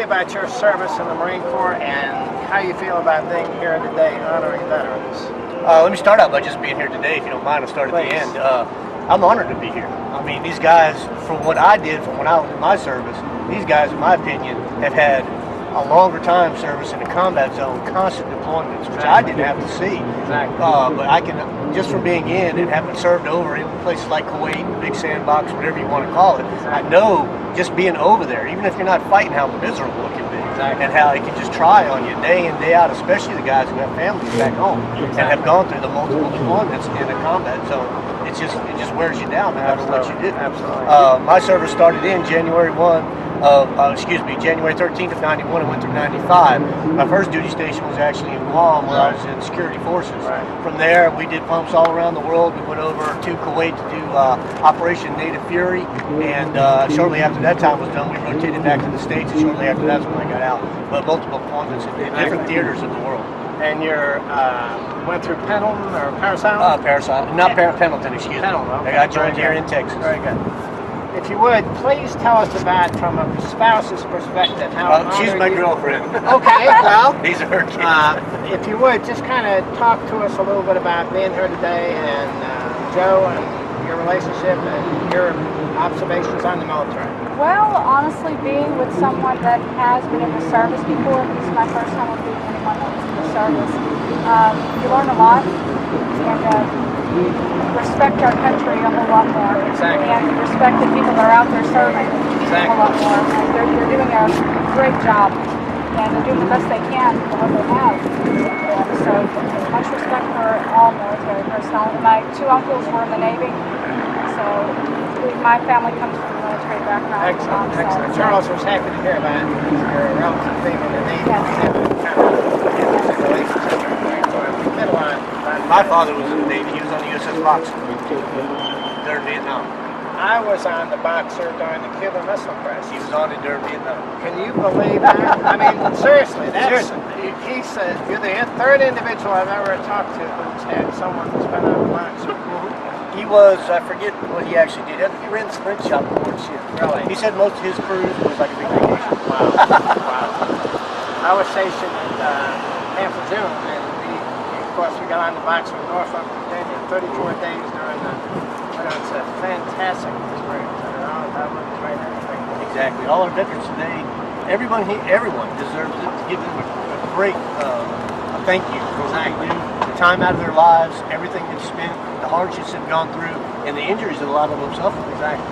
me about your service in the Marine Corps and how you feel about being here today honoring veterans. Let me start out by just being here today, if you don't mind. I'll start at the end. I'm honored to be here. I mean, these guys, from what I did, from when I was in my service, these guys, in my opinion, have had a longer time service in a combat zone, constant deployments, which I didn't have to see. Exactly. But I can, just from being in and having served over in places like Kuwait, Big Sandbox, whatever you want to call it, I know just being over there, even if you're not fighting, how miserable it can be. Exactly. And how it can just try on you day in, day out, especially the guys who have families back home and have gone through the multiple deployments in a combat zone. It just wears you down no matter what you do. Absolutely. My service started in January 13th of 91 and went through 95. My first duty station was actually in Guam, where I was in security forces. Right. From there, we did pumps all around the world. We went over to Kuwait to do Operation Native Fury, and shortly after that time was done, we rotated back to the States, and shortly after that's when I got out. But multiple deployments in different theaters of the world. And you went through Pendleton or Paris Island? Paris Island, not Pendleton, excuse me. Pendleton, okay. I joined here in Texas. Very good. If you would, please tell us about, from a spouse's perspective, how she's my girlfriend. Okay, well, these are her kids. If you would, just kind of talk to us a little bit about being here today and Joe and your relationship and your observations on the military. Well, honestly, being with someone that has been in the service before, this is my first time with anyone that was in the service, you learn a lot and respect our country a whole lot more. Exactly. And respect the people that are out there serving a whole lot more. And they're doing a great job. And they're doing the best they can for what they have. So much respect for all military personnel. My two uncles were in the Navy. So my family comes from a military background. Excellent, excellent. Charles was happy to hear about your relative being in the Navy. Yes. My father was in the Navy. He was on the USS Boxer during Vietnam. I was on the Boxer during the Cuban Missile Crisis. He was on it during Vietnam. Can you believe that? I mean, seriously, he said, you're the third individual I've ever talked to who's had someone who's been on the Boxer. He was, I forget what he actually did. He ran the sprint shop aboard ship. Really? He said most of his cruise was like a big vacation. Wow. Wow. I was stationed at Camp June, and of course, we got on the Boxer in Norfolk, Virginia, 34 days during the, it's a fantastic experience. I wouldn't trade anything. Exactly. All our veterans today, everyone deserves to give them a great thank you for what they do, the time out of their lives, everything they've spent, the hardships they've gone through, and the injuries that a lot of them suffer. Exactly.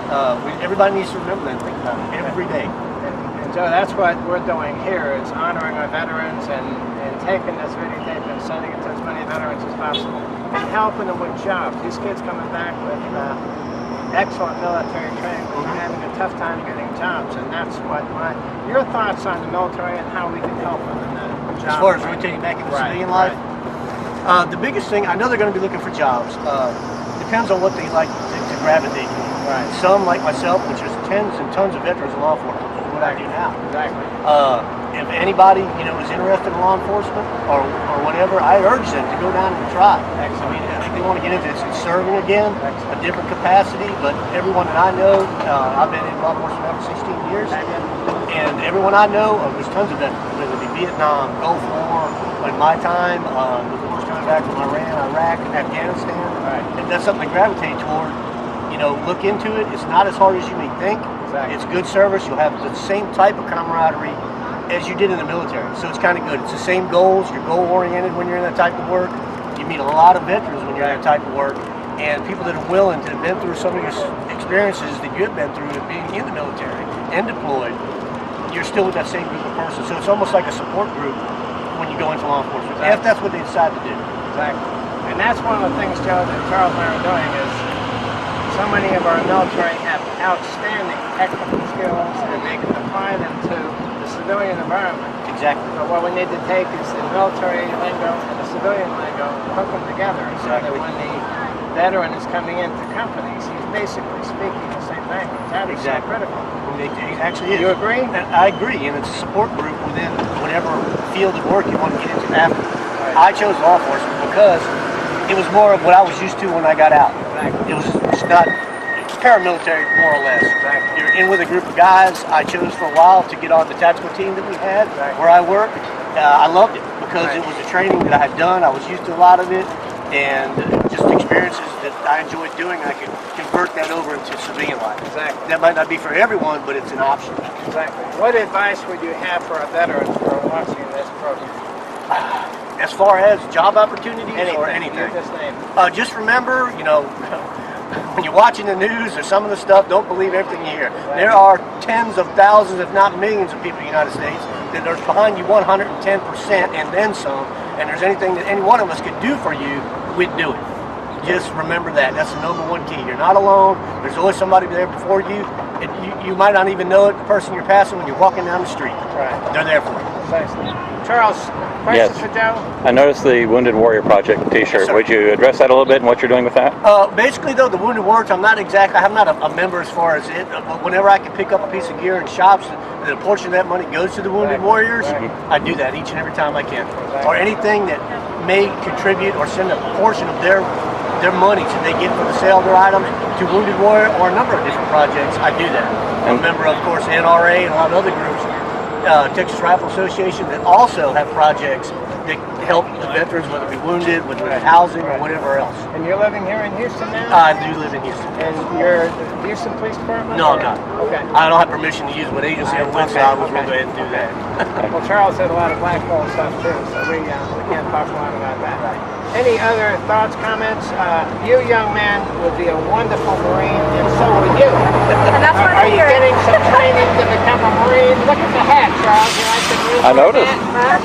Everybody needs to remember that and think about it every day. And so that's what we're doing here, is honoring our veterans and taking this videotape and sending it to as many veterans as possible and helping them with jobs. These kids coming back with excellent military training, but they're having a tough time getting jobs, and that's what your thoughts on the military and how we can help them in the job. As far as rotating back into civilian life, the biggest thing, I know they're going to be looking for jobs. Depends on what they like to gravitate to. Right. Some, like myself, which is tons and tons of veterans in law enforcement, which is what I do now. Exactly. If anybody, is interested in law enforcement or whatever, I urge them to go down and try. Excellent. I mean, if they want to get into this, it's serving again, a different capacity, but everyone that I know, I've been in law enforcement for 16 years, and everyone I know, there's tons of veterans, whether it be Vietnam, Gulf War, in my time, the wars coming back from Iran, Iraq, Afghanistan. Right. If that's something to gravitate toward, look into it. It's not as hard as you may think. Exactly. It's good service. You'll have the same type of camaraderie as you did in the military. So it's kind of good. It's the same goals. You're goal-oriented when you're in that type of work. You meet a lot of veterans when you're in that type of work, and people that are willing to have been through some of your experiences that you have been through of being in the military and deployed. You're still with that same group of persons. So it's almost like a support group when you go into law enforcement, if that's what they decide to do. Exactly. And that's one of the things, Joe, that Charles and I are doing is so many of our military have outstanding technical skills, and they can apply them to the civilian environment. Exactly. But what we need to take is the military lingo and the civilian lingo, hook them together, so that when the veteran is coming into companies, he's basically speaking the same language. That is so critical. It actually is. You agree? And I agree, and it's a support group within whatever field of work you want to get into after. Right. I chose law enforcement because it was more of what I was used to when I got out. Exactly. It was not paramilitary, more or less. Exactly. You're in with a group of guys. I chose for a while to get on the tactical team that we had, where I worked. I loved it because it was a training that I had done. I was used to a lot of it, and just experiences that I enjoyed doing. I could convert that over into civilian life. Exactly. That might not be for everyone, but it's an option. Exactly. What advice would you have for our veterans who are watching this program? As far as job opportunities or You anything, just name it. just remember, when you're watching the news or some of the stuff, don't believe everything you hear. There are tens of thousands, if not millions, of people in the United States that are behind you 110% and then some. And there's anything that any one of us could do for you, we'd do it. Just remember that. That's the number one key. You're not alone. There's always somebody there before you. You might not even know it, the person you're passing when you're walking down the street. Right. They're there for you. Precisely. Charles, questions for Joe? I noticed the Wounded Warrior Project T-shirt. Yes, Would you address that a little bit and what you're doing with that? Basically, though, the Wounded Warriors, I'm not a member as far as it. But whenever I can pick up a piece of gear in shops, and a portion of that money goes to the Wounded Warriors, I do that each and every time I can. Or anything that may contribute or send a portion of their money that they get for the sale of their item to Wounded Warrior or a number of different projects, I do that. I'm a member of course, NRA and a lot of other groups, Texas Rifle Association, that also have projects that help the veterans, whether it be wounded, whether it's housing, or whatever else. And you're living here in Houston now? I do live in Houston. And you're the Houston Police Department? No, I'm not. Okay. I don't have permission to use what agency I'm with, so I was going to go ahead and do that. Well, Charles had a lot of Blackwell stuff too, so we can't talk a lot about that. Any other thoughts, comments? You, young man, would be a wonderful Marine, and so would you. And that's what Are you getting some training to become a Marine? Look at the hat, Charles. You like the blue I noticed. hat?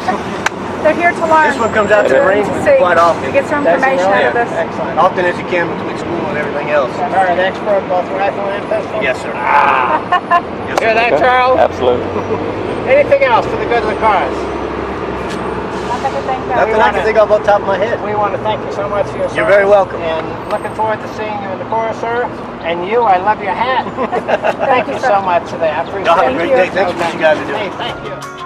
They're here to learn. This one comes out to the Marines quite often. To get some information out of this. Excellent. Often as you can between school and everything else. Are an expert both rifle and pistol? Yes, sir. Yes, Hear sir. that, Charles? Absolutely. Anything else for the good of the cause? Nothing I can think of off the top of my head. We want to thank you so much for your service. You're very welcome. And looking forward to seeing you in the Corps, sir. And you, I love your hat. Thank you so much today. I appreciate Y'all have a it. great day. Thanks for what you guys are doing. Hey, thank you.